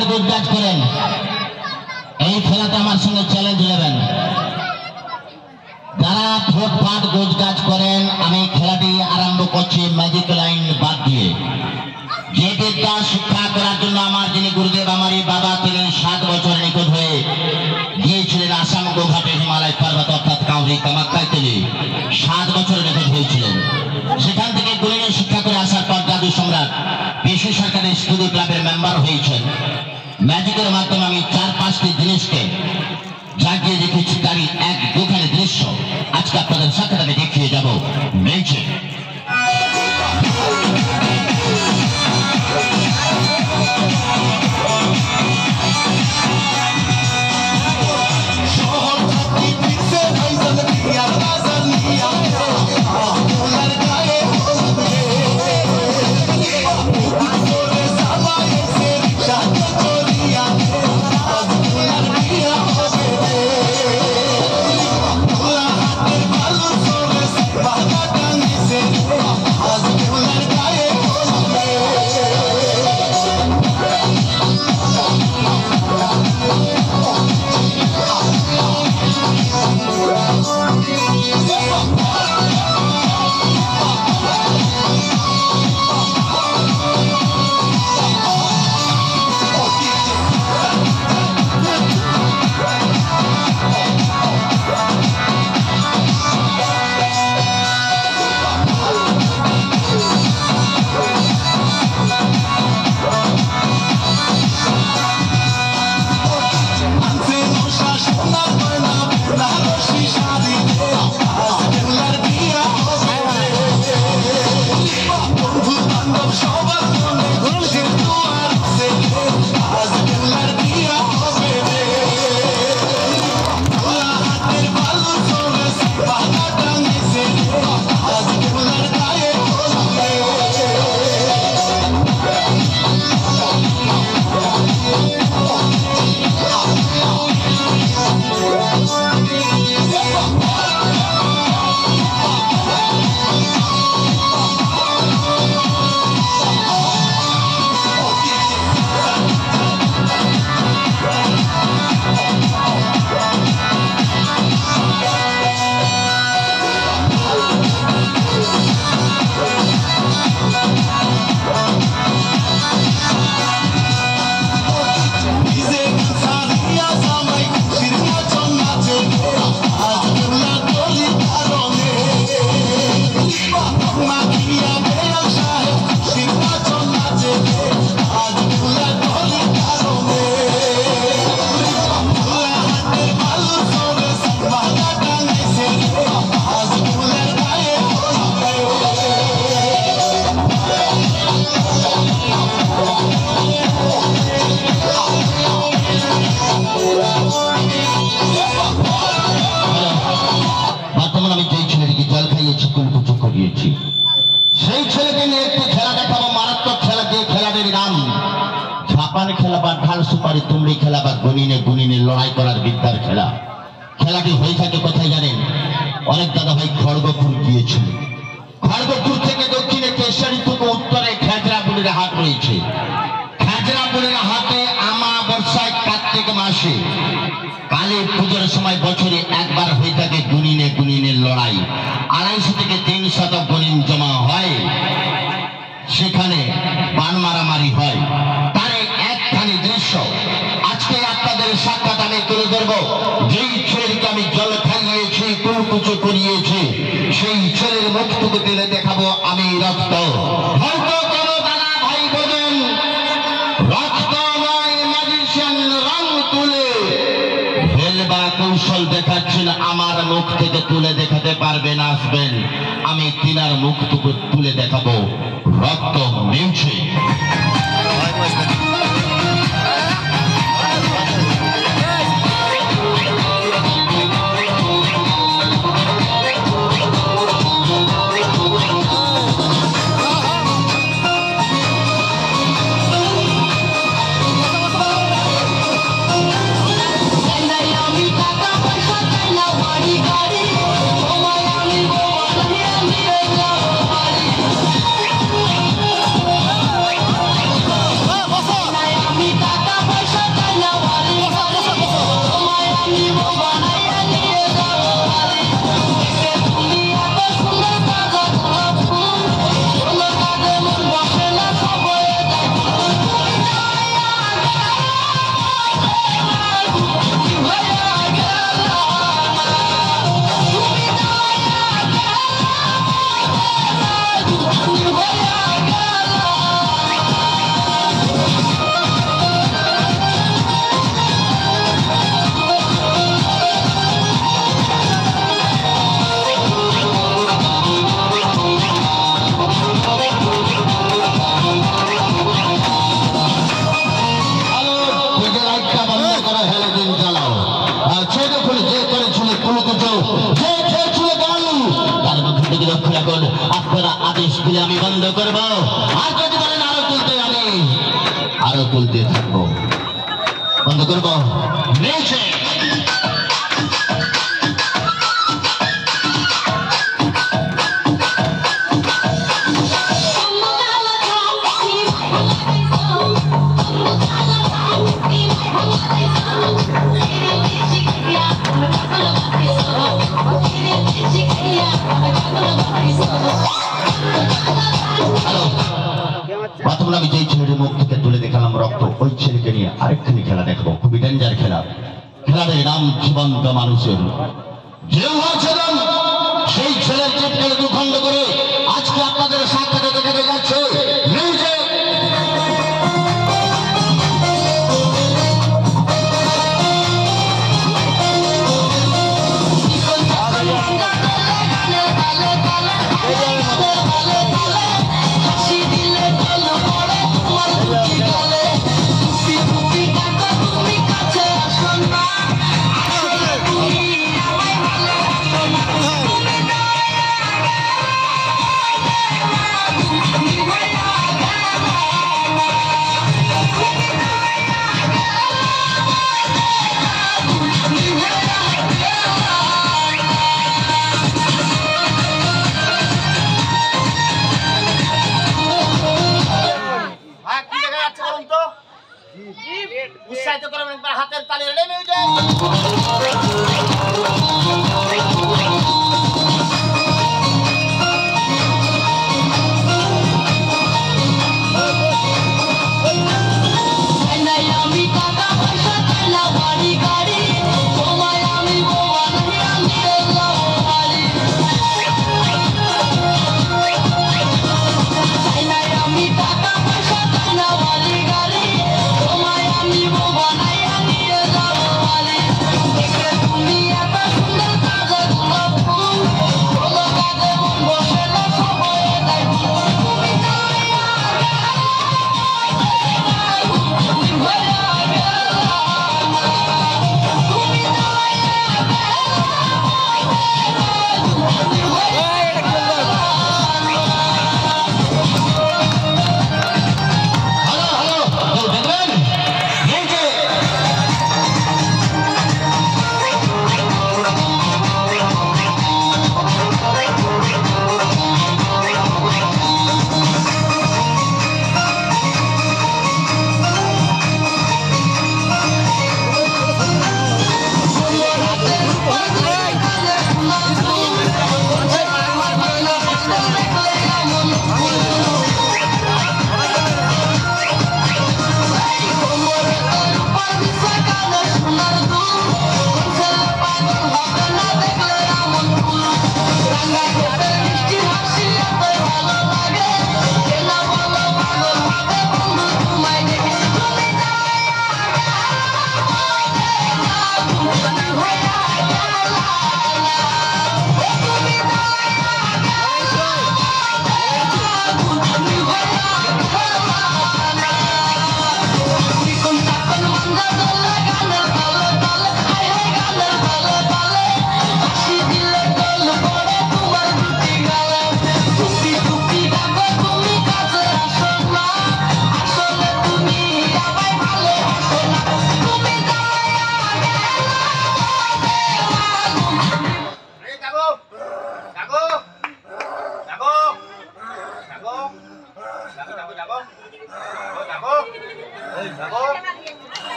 পাট গোজগাজ করেন এই খেলাতে আমার সঙ্গে চ্যালেঞ্জ নেবেন। যারা ঠোঁট পাট গোজগাজ করেন আমি খেলাটি আরম্ভ করছি ম্যাজিক লাইন বাদ দিয়ে। যে বিদ্যা শিক্ষা করার জন্য আমার যিনি গুরুদেব আমারই বাবা তিনি 7 বছর নিখোঁজ হয়ে গিয়েছিলেন আসাম গৌহাটে হিমালয় পর্বত অর্থাৎ কাউরি কামাক্কায় তিনি 7 বছর নিখোঁজ হয়েছিলেন। সেখান থেকে গুণিনী শিক্ষা করে আসার পর জাদু সম্রাট পেশি সরকারের স্টুডিও ক্লাবের মেম্বার হয়েছেন। ম্যাজিকের মাধ্যমে আমি 4-5টি জিনিসকে জাগিয়ে রেখেছি, তারই এক দুখানি দৃশ্য আজকে আপনাদের সাথে আমি দেখিয়ে যাব বেঞ্চে। সেই ছেলেকে নিয়ে একটি খেলা দেখাবো, মারাত্মক খেলা। যে খেলাটির নাম ঝাপানি খেলা বা ঢাল সুপারি তুমড়ি খেলা বা গুনিনে গুনিনে লড়াই করার বিদ্যার খেলা। খেলাটি হয়ে থাকে কোথায় জানেন? অনেক দাদা ভাই খড়গপুর গিয়েছিল। খড়গপুর থেকে দক্ষিণে কেশারি থেকে উত্তরে খেজরাপুরের হাট রয়েছে। খেজরাপুরের হাটে আমাবস্যায় কার্তিক মাসে কালী পুজোর সময় বছরে একবার হয়ে থাকে গুনিনে গুনিনে লড়াই। 250 থেকে 300 গুনিন জমা হয়, সেখানে বান মারামারি হয়। তার একখানি দৃশ্য আজকে আপনাদের সাক্ষাৎ আমি তুলে ধরবো। যেই ছেলেকে আমি জল খাইয়েছি কুলকুচো করিয়েছি সেই ছেলের মুখটুকু দিলে দেখাবো আমি রক্ত। হয়তো কোনো দাদা ভাই বোঝেন রক্ত নয় ম্যাজিশিয়ান রং তুলে বা কৌশল দেখাচ্ছেন, আমার মুখ থেকে তুলে দেখাতে পারবেন। আসবেন আমি তিনার মুখটুকু তুলে দেখাবো রক্ত মিউছে। খুলে আমি বন্ধ করব, আর যদি বলেন আরো তুলতে আমি আরো তুলতে থাকবো। বন্ধ করবো নিচে প্রথমে আমি যেই ছেলের মুখ থেকে তুলে দেখালাম রক্ত, ওই ছেলেকে নিয়ে আরেকখানি খেলা দেখবো, খুবই ডেঞ্জার খেলা। খেলার নাম জীবন্ত মানুষের সেই ছেলের চিত্রে দুখণ্ড করে আজকে আপনাদের সাক্ষাৎ দেখাতে যাচ্ছে। উৎসাহিত করবেন হাতের তালি রেডি মিউজিক।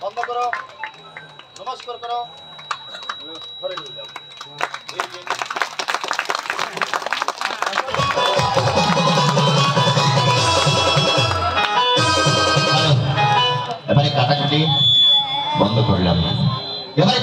বন্ধ করো, নমস্কার করো, ঘরে নিয়ে যাও। এবারে কাটাকাটি বন্ধ করলাম। এবারে